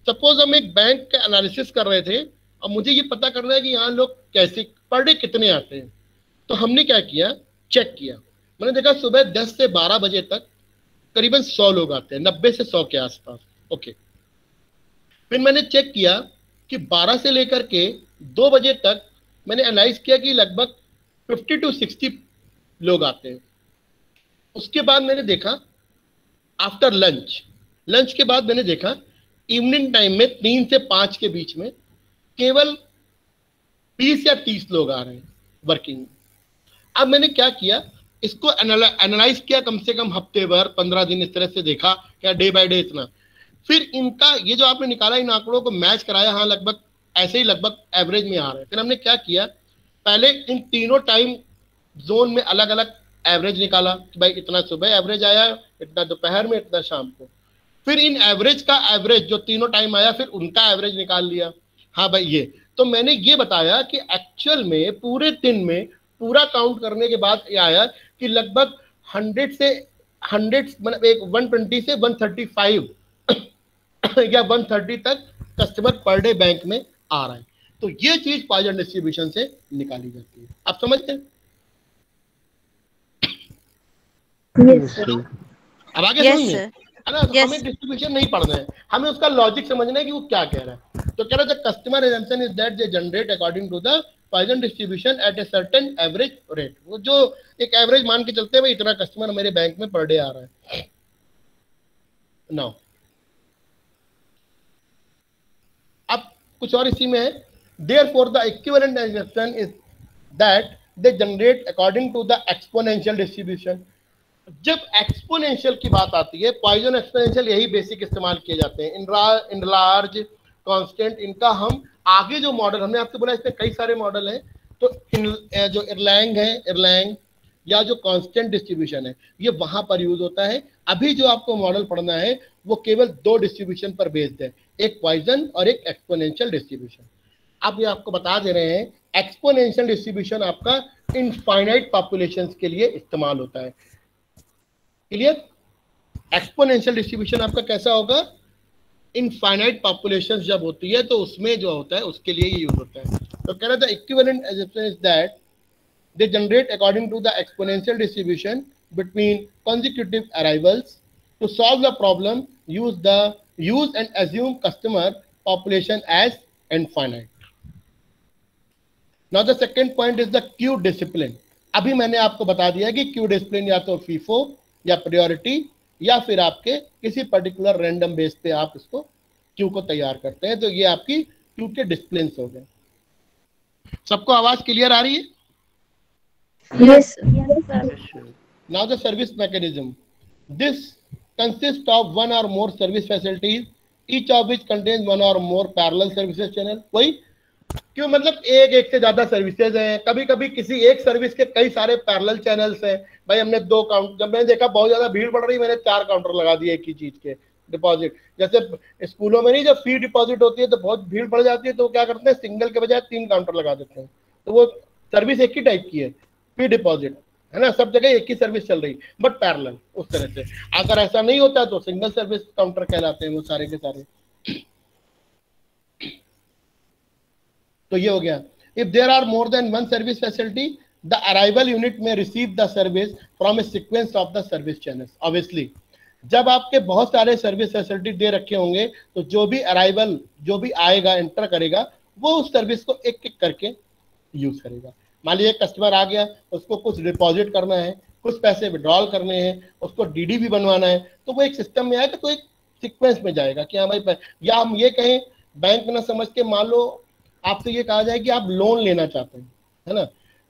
सपोज हम एक बैंक का एनालिसिस कर रहे थे और मुझे ये पता करना है कि यहाँ लोग कैसे पर डे कितने आते हैं। तो हमने क्या किया, चेक किया। मैंने देखा सुबह 10 से 12 बजे तक करीबन 100 लोग आते हैं, 90 से 100 के आसपास। ओके, फिर मैंने चेक किया कि 12 से लेकर के 2 बजे तक मैंने एनालाइज किया कि लगभग 50 to 60 लोग आते हैं। उसके बाद मैंने देखा आफ्टर लंच के बाद मैंने देखा इवनिंग टाइम में 3 से 5 के बीच में केवल 20 या 30 लोग आ रहे हैं वर्किंग। अब मैंने क्या किया, इसको एनालाइज किया कम से कम हफ्ते भर 15 दिन, इस तरह से देखा क्या डे बाय डे इतना। फिर इनका ये जो आपने निकाला इन आंकड़ों को मैच कराया, हाँ लगभग ऐसे ही लगभग एवरेज में आ रहे हैं। फिर हमने क्या किया, पहले इन तीनों टाइम जोन में अलग अलग एवरेज निकाला कि भाई इतना सुबह एवरेज आया, इतना दोपहर में, इतना शाम को। फिर इन एवरेज का एवरेज जो तीनों टाइम आया फिर उनका एवरेज निकाल लिया। हाँ भाई ये तो मैंने ये बताया कि एक्चुअल में पूरे दिन में पूरा काउंट करने के बाद ये आया कि लगभग 100 से 100 मतलब एक 120 से 135 या 130 तक कस्टमर पर डे बैंक में आ रहा है। तो ये चीज पॉइजन डिस्ट्रीब्यूशन से निकाली जाती है। आप समझते हैं? Yes sir. अब आगे समझिए है ना। तो हमें डिस्ट्रीब्यूशन नहीं पढ़ना है, हमें उसका लॉजिक समझना है कि वो क्या कह रहा है। तो कह रहा है customer assumption is that they generate according to the Poisson distribution at a certain average rate. वो जो एक एवरेज मान के चलते हैं भाई इतना कस्टमर मेरे बैंक में पर डे आ रहा है। नाउ अब कुछ और इसी में है, therefore the equivalent assumption is that they generate according to the exponential distribution. जब एक्सपोनेंशियल की बात आती है, पॉइजन एक्सपोनेंशियल यही बेसिक इस्तेमाल किए जाते हैं। इन लार्ज कांस्टेंट, इनका हम आगे जो मॉडल हमने आपसे बोला इसमें कई सारे मॉडल हैं। तो जो इरलैंग है, इरलैंग या जो कांस्टेंट डिस्ट्रीब्यूशन है ये वहां पर यूज होता है। अभी जो आपको मॉडल पढ़ना है वो केवल 2 डिस्ट्रीब्यूशन पर बेस्ड है, एक पॉइजन और एक एक्सपोनेंशियल डिस्ट्रीब्यूशन। अब ये आपको बता दे रहे हैं एक्सपोनेंशियल डिस्ट्रीब्यूशन आपका इनफाइनाइट पॉपुलेशन के लिए इस्तेमाल होता है। क्लियर? एक्सपोनेंशियल डिस्ट्रीब्यूशन आपका कैसा होगा, इनफाइनाइट पॉपुलेशन जब होती है तो उसमें जो होता है उसके लिए ये यूज होता है। तो कह रहा था equivalent assumption is that they generate according to the exponential distribution between consecutive arrivals to solve the problem use and assume customer population as infinite। now the second point is the queue discipline। अभी मैंने आपको बता दिया कि Q discipline या तो FIFO या priority या फिर आपके किसी पर्टिकुलर रैंडम बेस पे आप इसको क्यू को तैयार करते हैं। तो ये आपकी क्यू के डिसिप्लिन हो गए। सबको आवाज क्लियर आ रही है? Yes. Now the service mechanism. This consists of one or more service facilities, each of which contains one or more parallel services channel। वही क्यों, मतलब एक से ज्यादा सर्विसेज हैं, कभी कभी किसी एक सर्विस के कई सारे पैरेलल चैनल्स हैं। भाई हमने 2 काउंट, जब मैंने देखा बहुत ज्यादा भीड़ बढ़ रही मैंने 4 काउंटर लगा दिए एक ही चीज के डिपॉजिट। जैसे स्कूलों में नहीं जब फी डिपॉजिट होती है तो बहुत भीड़ बढ़ जाती है तो क्या करते हैं सिंगल के बजाय 3 काउंटर लगा देते हैं। तो वो सर्विस एक ही टाइप की है, फी डिपॉजिट, है ना, सब जगह एक ही सर्विस चल रही, बट पैरेलल उस तरह से। अगर ऐसा नहीं होता तो सिंगल सर्विस काउंटर कहलाते हैं वो सारे के सारे। तो ये हो गया। If there are more than one service facility, the arrival unit में receive the service from a sequence of the service channels. Obviously जब आपके बहुत सारे सर्विस फैसिलिटी दे रखे होंगे तो जो भी अराइवल, जो भी आएगा, एंटर करेगा, वो उस सर्विस को एक एक करके यूज करेगा। मान लीजिए कस्टमर आ गया, उसको कुछ डिपॉजिट करना है, कुछ पैसे विड्रॉल करने हैं, उसको डीडी भी बनवाना है, तो वो एक सिस्टम में आएगा, तो एक सीक्वेंस में जाएगा कि हाँ भाई, या हम ये कहें बैंक ना समझ के, मान लो आपसे ये कहा जाए कि आप लोन लेना चाहते हैं, है ना,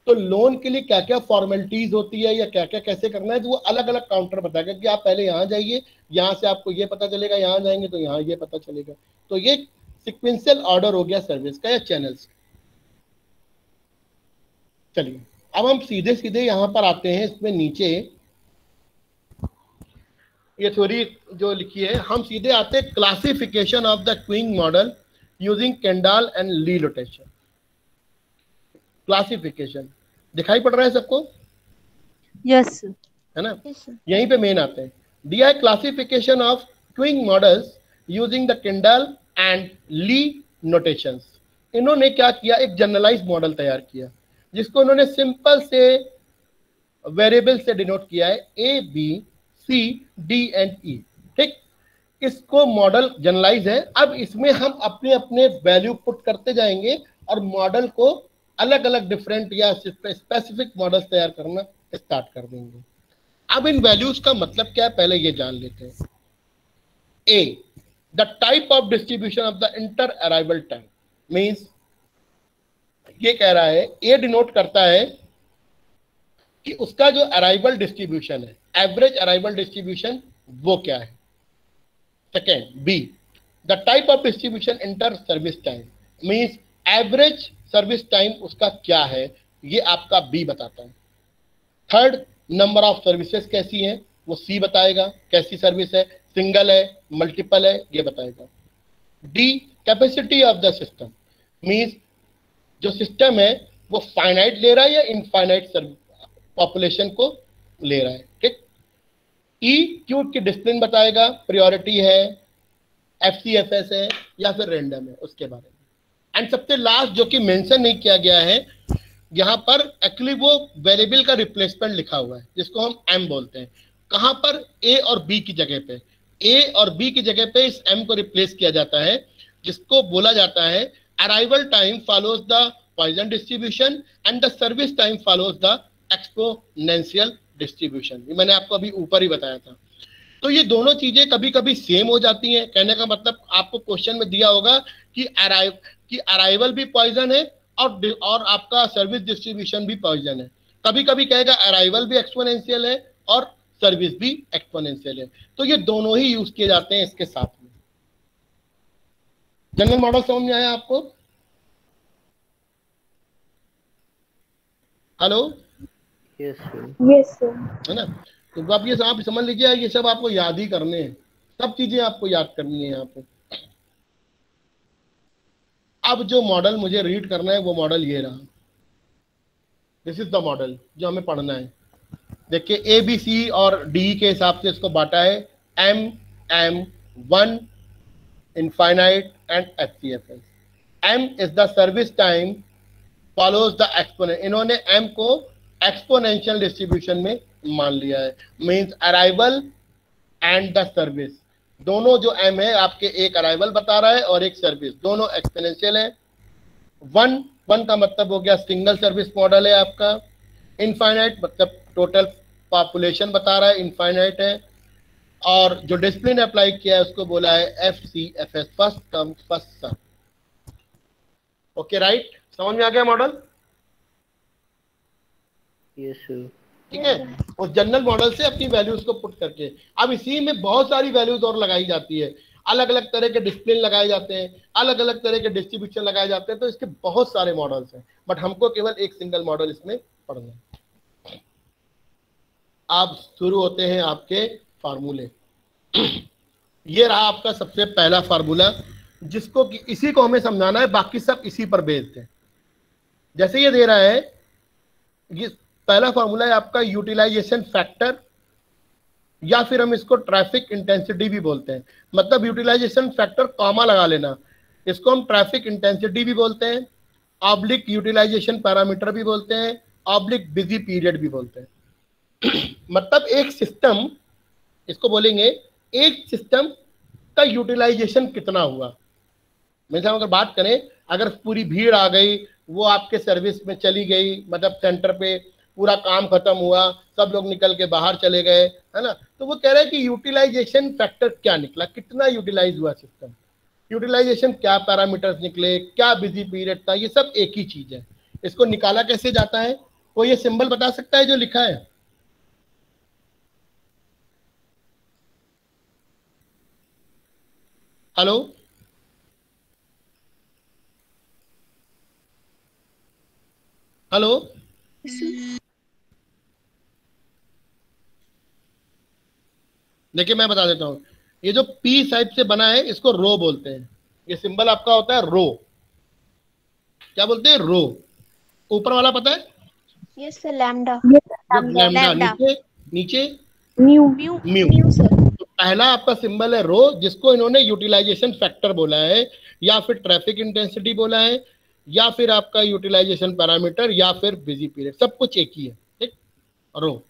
तो लोन के लिए क्या क्या फॉर्मेलिटीज होती है या क्या क्या कैसे करना है, तो वो अलग अलग काउंटर बताएगा कि आप पहले यहाँ जाइए, यहाँ से आपको ये पता चलेगा, यहाँ जाएंगे तो यहाँ ये पता चलेगा। तो ये सिक्वेंशियल ऑर्डर हो गया सर्विस का या चैनल्स। चलिए अब हम सीधे सीधे यहाँ पर आते हैं, इसमें नीचे ये थ्योरी जो लिखी है, हम सीधे आते हैं classification of the queuing model using Kendall and Lee notation. Classification दिखाई पड़ रहा है सबको? यस है ना, यहीं पे मेन आते हैं। दिया है classification of queuing models using the Kendall and Lee notations. इन्होंने क्या किया, एक जनरलाइज मॉडल तैयार किया जिसको उन्होंने सिंपल से वेरिएबल से डिनोट किया है, A B C D and E. ठीक, इसको मॉडल जनरलाइज है। अब इसमें हम अपने अपने वैल्यू पुट करते जाएंगे और मॉडल को अलग अलग डिफरेंट या स्पेसिफिक मॉडल्स तैयार करना स्टार्ट कर देंगे। अब इन वैल्यूज का मतलब क्या है, पहले ये जान लेते हैं। A, the type of distribution of the inter arrival time, means ये कह रहा है, ए डिनोट करता है कि उसका जो अराइवल डिस्ट्रीब्यूशन है, एवरेज अराइवल डिस्ट्रीब्यूशन, वो क्या है। Second, B, the type of distribution inter service time, means average service time उसका क्या है, ये आपका बी बताता है। थर्ड, नंबर ऑफ सर्विसेज कैसी है, वो सी बताएगा, कैसी सर्विस है, सिंगल है, मल्टीपल है, ये बताएगा। D, capacity of the system, means जो सिस्टम है वो फाइनाइट ले रहा है या इनफाइनाइट पॉपुलेशन को ले रहा है। ठीक। ई, क्यू की डिसिप्लिन बताएगा, प्रायोरिटी है, एफसीएफएस है या फिर रैंडम है, उसके बारे में। एंड सबसे लास्ट जो कि मेंशन नहीं किया गया है यहाँ पर, एक्चुअली वो वेरिएबल का रिप्लेसमेंट लिखा हुआ है जिसको हम एम बोलते हैं। कहां पर, ए और बी की जगह पे, ए और बी की जगह पे इस एम को रिप्लेस किया जाता है, जिसको बोला जाता है arrival time follows the Poisson distribution and the service time follows the exponential distribution. ये मैंने आपको अभी ऊपर ही बताया था। तो ये दोनों चीजें कभी कभी सेम हो जाती हैं। कहने का मतलब आपको क्वेश्चन में दिया होगा कि अराइवल भी पॉइजन है और आपका सर्विस डिस्ट्रीब्यूशन भी पॉइजन है। कभी कभी कहेगा अराइवल भी एक्सपोनेंशियल है और सर्विस भी एक्सपोनेंशियल है। तो ये दोनों ही यूज किए जाते हैं इसके साथ में। जनरल मॉडल समझ में आया आपको? हेलो? Yes sir. है ना, तो आप ये आप समझ लीजिए, ये सब आपको याद ही करने हैं, सब चीजें आपको याद करनी है यहाँ पे। अब जो मॉडल मुझे रीड करना है वो मॉडल ये रहा। दिस इज द मॉडल जो हमें पढ़ना है। देखिए ए बी सी और डी के हिसाब से इसको बांटा है, M M 1 infinite and HCFS. M is the service time follows the exponent. इन्होंने एम को एक्सपोनेंशियल डिस्ट्रीब्यूशन में मान लिया है, means arrival and the service दोनों जो एम है आपके, एक अराइवल बता रहा है और एक सर्विस, दोनों एक्सपोनेंशियल है। 1 का मतलब हो गया सिंगल सर्विस मॉडल है आपका। इनफाइनाइट मतलब टोटल पॉपुलेशन बता रहा है, इनफाइनाइट है। और जो डिसिप्लिन अप्लाई किया है उसको बोला है FCFS, first come first serve. Okay right, समझ में आ गया मॉडल? यस ठीक है, उस जनरल मॉडल से अपनी वैल्यूज को पुट करके। अब इसी में बहुत सारी वैल्यूज और लगाई जाती है, अलग अलग तरह के डिसिप्लिन लगाए जाते हैं, अलग अलग तरह के डिस्ट्रीब्यूशन लगाए जाते हैं। तो इसके बहुत सारे मॉडल्स हैं, बट हमको केवल एक सिंगल मॉडल इसमें पढ़ना है। अब शुरू होते हैं आपके फार्मूले। ये रहा आपका सबसे पहला फार्मूला, जिसको कि इसी को हमें समझाना है, बाकी सब इसी पर बेस्ड है। जैसे ये दे रहा है, ये पहला फार्मूला है आपका यूटिलाइजेशन फैक्टर, या फिर हम इसको ट्रैफिक इंटेंसिटी भी बोलते हैं। मतलब यूटिलाइजेशन फैक्टर कॉमा लगा लेना, इसको हम ट्रैफिक इंटेंसिटी भी बोलते हैं, ऑब्लिक यूटिलाइजेशन पैरामीटर भी बोलते हैं, ऑब्लिक बिजी पीरियड भी बोलते हैं। मतलब एक सिस्टम, इसको बोलेंगे एक सिस्टम का यूटिलाइजेशन कितना हुआ। मतलब अगर बात करें, अगर पूरी भीड़ आ गई, वो आपके सर्विस में चली गई, मतलब सेंटर पे पूरा काम खत्म हुआ, सब लोग निकल के बाहर चले गए, है ना, तो वो कह रहे हैं कि यूटिलाइजेशन फैक्टर क्या निकला, कितना यूटिलाइज हुआ सिस्टम, यूटिलाइजेशन क्या पैरामीटर्स निकले, क्या बिजी पीरियड था, ये सब एक ही चीज है। इसको निकाला कैसे जाता है, कोई ये सिंबल बता सकता है जो लिखा है? हेलो, हेलो, देखिए मैं बता देता हूं, ये जो पी साइड से बना है इसको रो बोलते हैं। ये सिंबल आपका होता है रो। क्या बोलते हैं? रो। ऊपर वाला पता है? Yes sir, lambda. लैम्डा। नीचे नीचे म्यू। Mu sir. तो पहला आपका सिंबल है रो, जिसको इन्होंने यूटिलाइजेशन फैक्टर बोला है, या फिर ट्रैफिक इंटेंसिटी बोला है, या फिर आपका यूटिलाइजेशन पैरामीटर, या फिर बिजी पीरियड, सब कुछ एक ही है। ठीक, rho.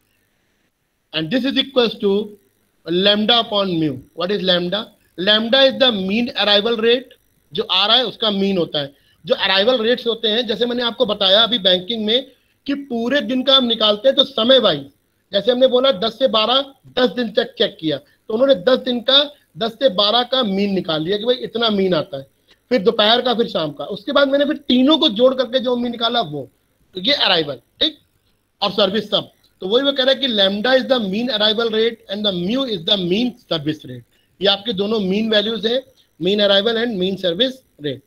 And this is equals to lambda upon mu. What is lambda? Lambda is the mean arrival rate, जो आ रहा है उसका मीन होता है। जो अराइवल रेट्स होते हैं, जैसे मैंने आपको बताया अभी बैंकिंग में कि पूरे दिन का हम निकालते हैं तो समय वाइज, जैसे हमने बोला 10 से 12, 10 दिन तक चेक किया, तो उन्होंने 10 दिन का, 10 से 12 का मीन निकाल लिया कि भाई इतना मीन आता है, फिर दोपहर का, फिर शाम का, उसके बाद मैंने फिर तीनों को जोड़ करके जो मीन निकाला वो, तो ये अराइवल। ठीक, और सर्विस सब। तो वही वो कह रहा है कि lambda is the mean arrival rate and the mu is the mean service rate. ये आपके दोनों मीन वैल्यूज है, mean arrival and mean service rate.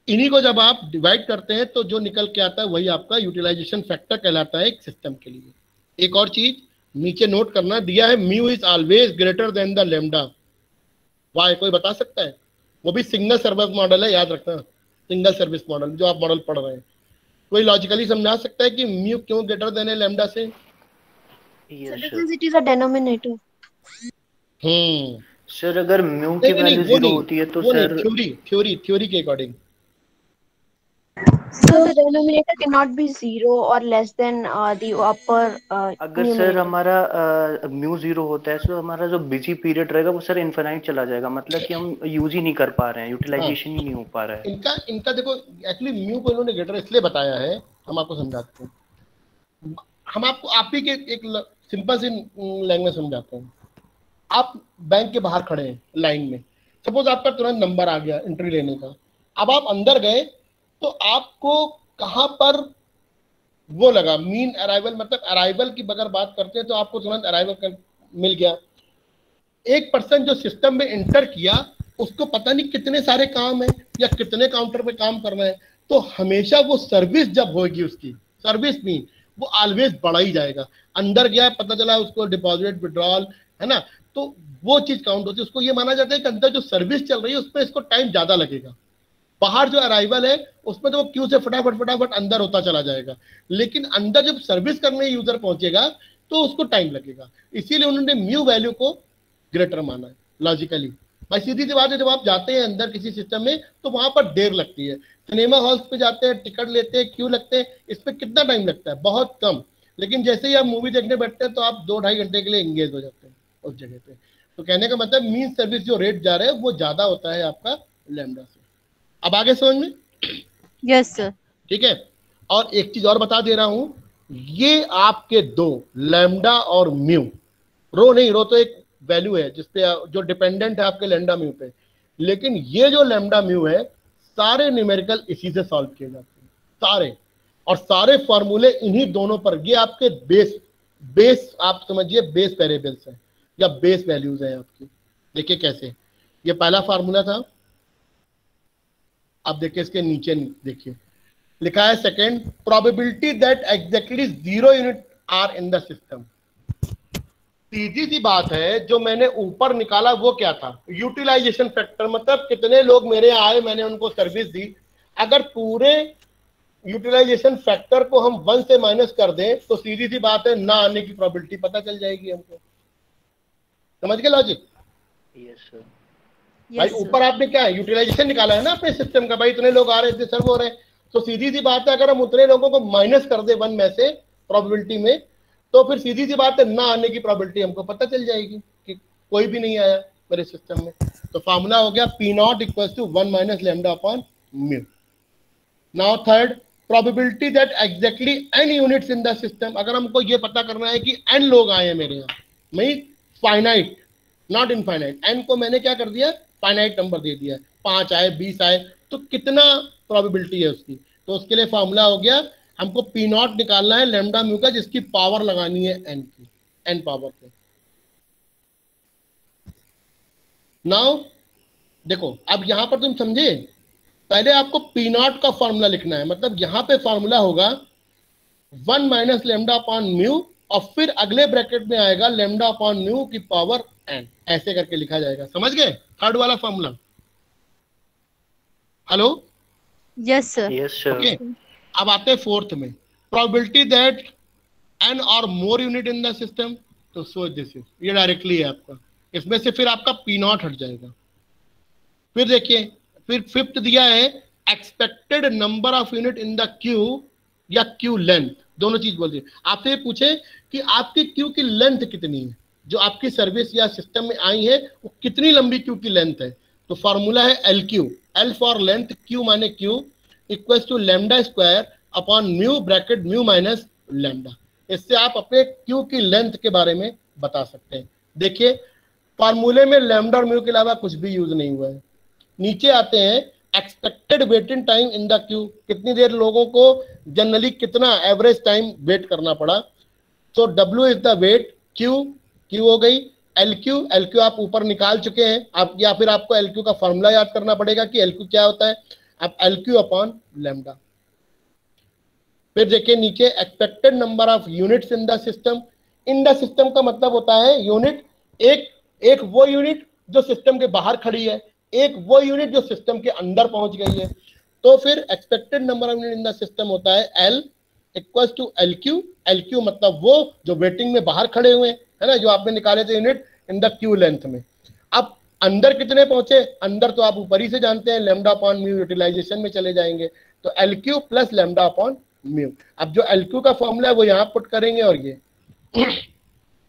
इन्हीं को जब आप डिवाइड करते हैं तो जो निकल के आता है वही आपका यूटिलाइजेशन फैक्टर कहलाता है एक सिस्टम के लिए। एक और चीज नीचे नोट करना दिया है, mu is always greater than the lambda. Why कोई बता सकता है? वो भी सिंगल सर्विस मॉडल है, याद रखना, सिंगल सर्विस मॉडल जो आप मॉडल पढ़ रहे हैं। कोई लॉजिकली समझा सकता है कि म्यू क्यों ग्रेटर देन है लैम्डा से? Because it is a denominator. Sir अगर म्यू की वैल्यू 0 होती है तो सर थ्योरी के according So the denominator cannot be 0 or less than the upper अगर numerator. सर हमारा म्यू 0 होता है तो हमारा जो बिजी पीरियड रहेगा वो सर इनफाइनाइट चला जाएगा, मतलब कि हम यूज ही नहीं कर पा रहे हैं, यूटिलाइजेशन ही नहीं हो पा रहा है। इनका देखो, एक्चुअली म्यू को इन्होंने ग्रेटर इसलिए बताया है, हम आपको समझाते हैं। हम आपको आप ही के एक सिंपल सी लैंग्वेज समझाते हैं। आप बैंक के बाहर खड़े हैं लाइन में, सपोज आपका तुरंत नंबर आ गया एंट्री लेने का, अब आप अंदर गए तो आपको कहां पर वो लगा मीन अराइवल, मतलब अराइवल की अगर बात करते हैं तो आपको तुरंत अराइवल मिल गया। एक पर्सन जो सिस्टम में एंटर किया उसको पता नहीं कितने सारे काम है या कितने काउंटर पे काम करना है, तो हमेशा वो सर्विस जब होगी उसकी सर्विस मीन वो ऑलवेज बढ़ा ही जाएगा। अंदर गया, पता चला उसको डिपॉजिट विड्रॉल है ना, तो वो चीज काउंट होती है। उसको ये माना जाता है कि अंदर जो सर्विस चल रही है उसमें इसको टाइम ज्यादा लगेगा। बाहर जो अराइवल है उसमें तो वो क्यू से फटाफट अंदर होता चला जाएगा, लेकिन अंदर जब सर्विस करने यूजर पहुंचेगा तो उसको टाइम लगेगा। इसीलिए उन्होंने म्यू वैल्यू को ग्रेटर माना है लॉजिकली। भाई सीधी सी बात है, जब आप जाते हैं अंदर किसी सिस्टम में तो वहां पर देर लगती है। सिनेमा हॉल्स पे जाते हैं, टिकट लेते हैं, क्यू लगते हैं, इस पे कितना टाइम लगता है? बहुत कम। लेकिन जैसे ही आप मूवी देखने बैठते हैं तो आप 2-2.5 घंटे के लिए एंगेज हो जाते हैं उस जगह पे। तो कहने का मतलब मीन सर्विस जो रेट जा रहा है वो ज्यादा होता है आपका लैम्डा से। अब आगे समझ में? Yes sir. ठीक है, और एक चीज और बता दे रहा हूं, ये आपके दो लैम्डा और म्यू, रो नहीं, रो तो एक वैल्यू है जिसपे जो डिपेंडेंट है आपके लैम्डा म्यू पे, लेकिन ये जो लैम्डा म्यू है सारे न्यूमेरिकल इसी से सॉल्व किए जाते हैं सारे, और सारे फॉर्मूले इन्हीं दोनों पर। ये आपके बेस आप समझिए बेस वेरिएबल्स हैं या बेस वैल्यूज हैं आपकी। देखिए कैसे, ये पहला फार्मूला था, अब देखिए इसके नीचे देखिए लिखा है second, probability that exactly 0 unit are in the system. सीधी सी बात है, जो मैंने ऊपर निकाला वो क्या था? यूटिलाइजेशन फैक्टर, मतलब कितने लोग मेरे आए, मैंने उनको सर्विस दी। अगर पूरे यूटिलाइजेशन फैक्टर को हम 1 से माइनस कर दें तो सीधी सी बात है ना आने की प्रोबेबिलिटी पता चल जाएगी हमको। समझ गए लॉजिक? Yes sir. भाई ऊपर आपने क्या है, यूटिलाइजेशन निकाला है ना अपने सिस्टम का, भाई इतने लोग आ रहे थे सर्व हो रहे हैं, तो सीधी सी बात है अगर हम उतने लोगों को माइनस कर दे 1 में से प्रोबेबिलिटी में, तो फिर सीधी सी बात है ना आने की प्रोबेबिलिटी हमको पता चल जाएगी कि कोई भी नहीं आया मेरे सिस्टम में। तो फॉर्मूला हो गया P not equal to 1 minus lambda upon mu. Now third, probability that exactly n units in the system. अगर हमको ये पता करना है कि n लोग आए हैं मेरे यहाँ, mean finite not infinite, n को मैंने क्या कर दिया, फाइनाइट नंबर दे दिया, 5 आए 20 आए, तो कितना प्रोबेबिलिटी है उसकी। तो उसके लिए फॉर्मूला हो गया, हमको पी नॉट निकालना है लैम्डा म्यू का, जिसकी पावर लगानी है n की, n पावर पे। नाउ देखो अब यहां पर तुम समझे, पहले आपको पी नॉट का फॉर्मूला लिखना है, मतलब यहां पे फॉर्मूला होगा 1 माइनस लेमडा अपॉन म्यू, और फिर अगले ब्रैकेट में आएगा लेमडा अपॉन म्यू की पावर n, ऐसे करके लिखा जाएगा। समझ गए थर्ड वाला formula? Hello? Yes sir. Yes sir. Okay, अब आते हैं फोर्थ में, प्रोबेबिलिटी दैट n और मोर यूनिट इन द सिस्टम। तो सो दिस इज, ये डायरेक्टली है आपका, इसमें से फिर आपका पी नॉट हट जाएगा। फिर देखिए, फिर फिफ्थ दिया है expected number of unit in the Q या क्यू लेंथ, दोनों चीज बोल दिए। आपसे ये पूछे कि आपकी क्यू की लेंथ कितनी है, जो आपकी सर्विस या सिस्टम में आई है वो कितनी लंबी क्यू की लेंथ है। तो फॉर्मूला है L Q, L for length, Q माने Q, equal to lambda square upon mu bracket mu minus lambda. इससे आप अपने क्यू की लेंथ के बारे में बता सकते हैं। देखिए फॉर्मूले में लैम्डा और म्यू के अलावा कुछ भी यूज नहीं हुआ है। नीचे आते हैं expected waiting time in the Q, कितनी देर लोगों को जनरली कितना एवरेज टाइम वेट करना पड़ा। तो W is the weight, Q Q हो गई, एल क्यू आप ऊपर निकाल चुके हैं आप, या फिर आपको एल क्यू का फॉर्मूला याद करना पड़ेगा कि एल क्यू क्या होता है। अब एल क्यू अपॉन लैम्डा। फिर देखिए नीचे expected number of units in the system. In the system का मतलब होता है यूनिट, एक वो यूनिट जो सिस्टम के बाहर खड़ी है, एक वो यूनिट जो सिस्टम के अंदर पहुंच गई है। तो फिर expected number of unit in the system होता है L equal to L Q मतलब वो जो वेटिंग में बाहर खड़े हुए हैं, है ना, जो आपने निकाले थे unit in the Q length में। अब अंदर कितने पहुंचे, अंदर तो आप ऊपर ही से जानते हैं, लैम्डा अपॉन म्यू यूटिलाइजेशन में चले जाएंगे, तो L Q plus lambda upon mu. अब जो एल क्यू का फॉर्मूला है वो यहाँ पुट करेंगे, और ये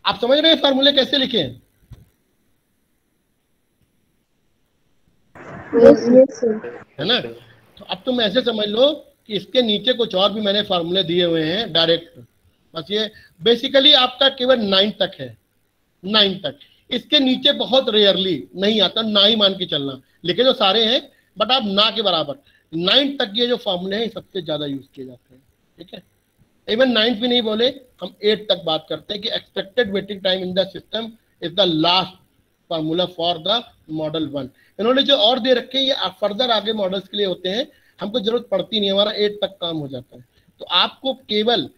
आप समझ रहे हैं फॉर्मूले कैसे लिखे हैं? है ना? तो अब तुम ऐसे समझ लो कि इसके नीचे कुछ और भी मैंने फार्मूले दिए हुए हैं डायरेक्ट, बस ये बेसिकली आपका केवल 9 तक है, 9 तक। इसके नीचे बहुत रेयरली नहीं आता, ना ही मान के चलना, लिखे जो सारे हैं बट आप ना के बराबर 9 तक ये जो फार्मूले हैं सबसे ज्यादा यूज किए जाते हैं। ठीक है, इवन 9 भी नहीं बोले, हम 8 तक बात करते हैं कि expected waiting time in the system is the last formula for the model 1। इन्होंने जो और दे रखे हैं ये फर्दर आगे मॉडल्स के लिए होते हैं, हमको जरूरत पड़ती नहीं, हमारा 8 तक काम हो जाता है। तो आपको केवल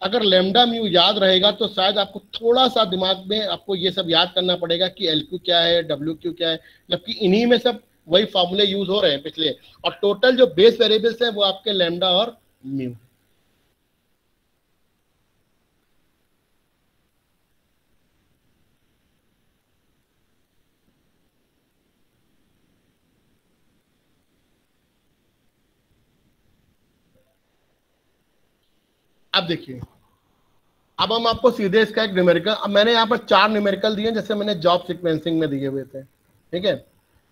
अगर लैम्डा म्यू याद रहेगा तो शायद आपको थोड़ा सा दिमाग में आपको ये सब याद करना पड़ेगा कि एल क्यू क्या है, डब्ल्यू क्यू क्या है, जबकि इन्हीं में सब वही फार्मूले यूज हो रहे हैं पिछले, और टोटल जो बेस वेरिएबल्स हैं वो आपके लैम्डा और म्यू। अब देखिए, अब हम आपको सीधे इसका एक न्यूमेरिकल, अब मैंने यहाँ पर 4 न्यूमेरिकल दिए जैसे मैंने जॉब सीक्वेंसिंग में दिए हुए थे। ठीक है,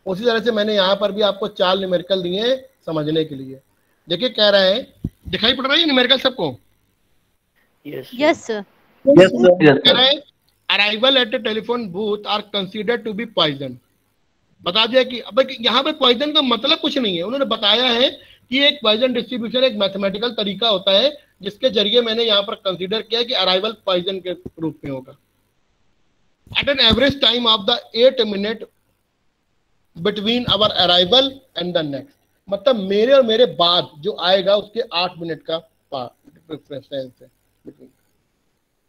उसी तरह से मैंने यहाँ पर भी आपको 4 न्यूमेरिकल दिए समझने के लिए। देखिए कह रहा है, दिखाई पड़ रहा है न्यूमेरिकल सबको? Yes sir. कह रहा है arrival at a telephone booth are considered to be Poisson. बता दिया कि अब यहाँ पे पॉइजन का मतलब कुछ नहीं है, उन्होंने बताया है कि एक पॉइजन डिस्ट्रीब्यूशन एक मैथमेटिकल तरीका होता है जिसके जरिए मैंने यहाँ पर कंसीडर किया कि अराइवल पॉइजन के रूप में होगा। At an average time of the 8 minute between our arrival and the next, मतलब मेरे और मेरे बाद जो आएगा उसके 8 मिनट का डिफरेंस है।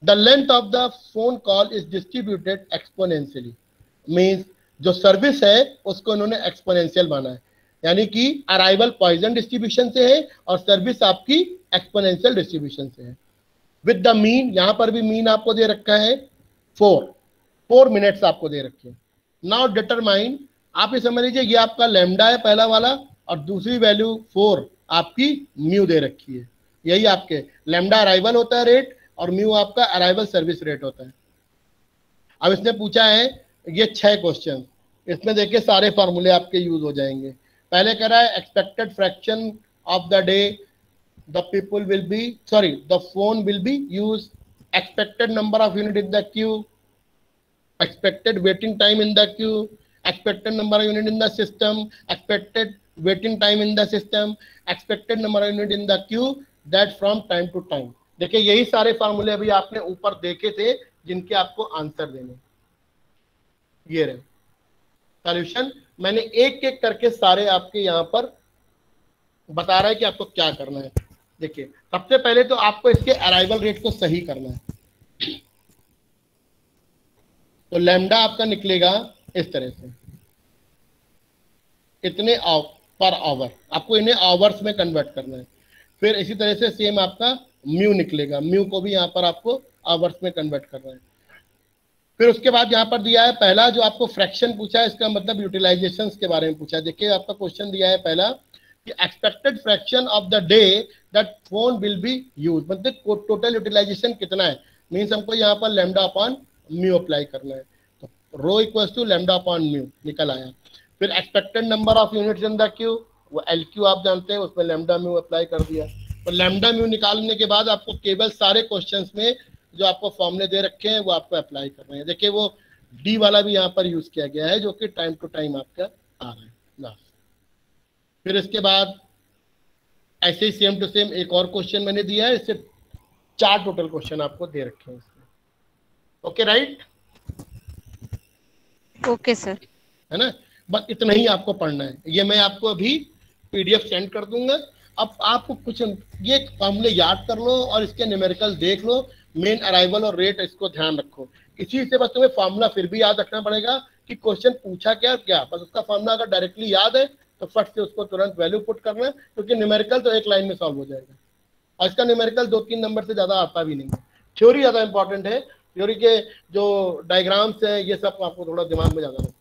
The length of the phone call is distributed exponentially, means जो सर्विस है उसको इन्होंने एक्सपोनेंशियल माना है। यानी कि अराइवल पॉइजन डिस्ट्रीब्यूशन से है और सर्विस आपकी एक्सपोनेंशियल डिस्ट्रीब्यूशन से है। विद द मीन, यहां पर भी मीन आपको दे रखा है 4 मिनट्स आपको दे रखे हैं। नाउ डिटरमाइन, आप ये समझ लीजिए ये आपका लैम्डा है पहला वाला और दूसरी वैल्यू 4 आपकी म्यू दे रखी है। यही आपके लैम्डा अराइवल होता है रेट और म्यू आपका अराइवल सर्विस रेट होता है। अब इसने पूछा है ये 6 क्वेश्चन, इसमें देखिए सारे फॉर्मूले आपके यूज हो जाएंगे। पहले कह रहा है expected fraction of the day the people will be, sorry, the phone will be used, expected number of unit in the queue, expected waiting time in the queue, expected number of unit in the system, expected waiting time in the system, expected number of unit in the queue, that from time to time। देखिए यही सारे फार्मूले अभी आपने ऊपर देखे थे जिनके आपको आंसर देने, ये रहे सॉल्यूशन। मैंने एक एक करके सारे आपके यहाँ पर बता रहा है कि आपको क्या करना है। देखिए सबसे पहले तो आपको इसके अराइवल रेट को सही करना है। तो लैम्डा आपका निकलेगा इस तरह से, इतने पर आवर, आपको इन्हें आवर्स में कन्वर्ट करना है। फिर इसी तरह से सेम आपका म्यू निकलेगा, म्यू को भी यहाँ पर आपको आवर्स में कन्वर्ट करना है। फिर उसके बाद यहाँ पर दिया है पहला जो आपको फ्रैक्शन पूछा है, इसका मतलब यूटिलाइजेशन के बारे में पूछा है। देखिए आपका क्वेश्चन दिया है पहला कि expected fraction of the day that phone will be use, मतलब टोटल यूटिलाइजेशन कितना है, मीन्स हमको यहाँ पर लैम्डा अपॉन म्यू अप्लाई करना है। तो rho equals to lambda upon mu निकल आया। फिर expected number of units in the queue, वो एल क्यू आप जानते हैं, उसमें लैम्डा म्यू अप्लाई कर दिया। तो लैम्डा म्यू निकालने के बाद आपको केवल सारे क्वेश्चंस में जो आपको फॉर्मूले दे रखे हैं वो आपको अप्लाई करने हैं। देखिए वो डी वाला भी यहाँ पर यूज किया गया है जो कि टाइम टू टाइम आपका आ रहा है लास्ट। फिर इसके बाद ऐसे ही सेम टू सेम एक और क्वेश्चन मैंने दिया है, इससे 4 टोटल क्वेश्चन आपको दे रखे हैं इसमें। ओके राइट, ओके सर, है ना, बस इतना ही आपको पढ़ना है। ये मैं आपको अभी पीडीएफ सेंड कर दूंगा। अब आपको कुछ ये फॉर्मूले याद कर लो और इसके न्यूमेरिकल देख लो, मेन अराइवल और रेट इसको ध्यान रखो। इसी से बस तुम्हें फॉर्मूला फिर भी याद रखना पड़ेगा कि क्वेश्चन पूछा क्या क्या, बस उसका फॉर्मूला अगर डायरेक्टली याद है तो फट से उसको तुरंत वैल्यू पुट करना है, क्योंकि न्यूमेरिकल तो एक लाइन में सॉल्व हो जाएगा और इसका न्यूमेरिकल 2-3 नंबर से ज्यादा आता भी नहीं है। थ्योरी ज्यादा इंपॉर्टेंट है, थ्योरी के जो डायग्राम्स हैं ये सब आपको थोड़ा दिमाग में ज्यादा रखना है।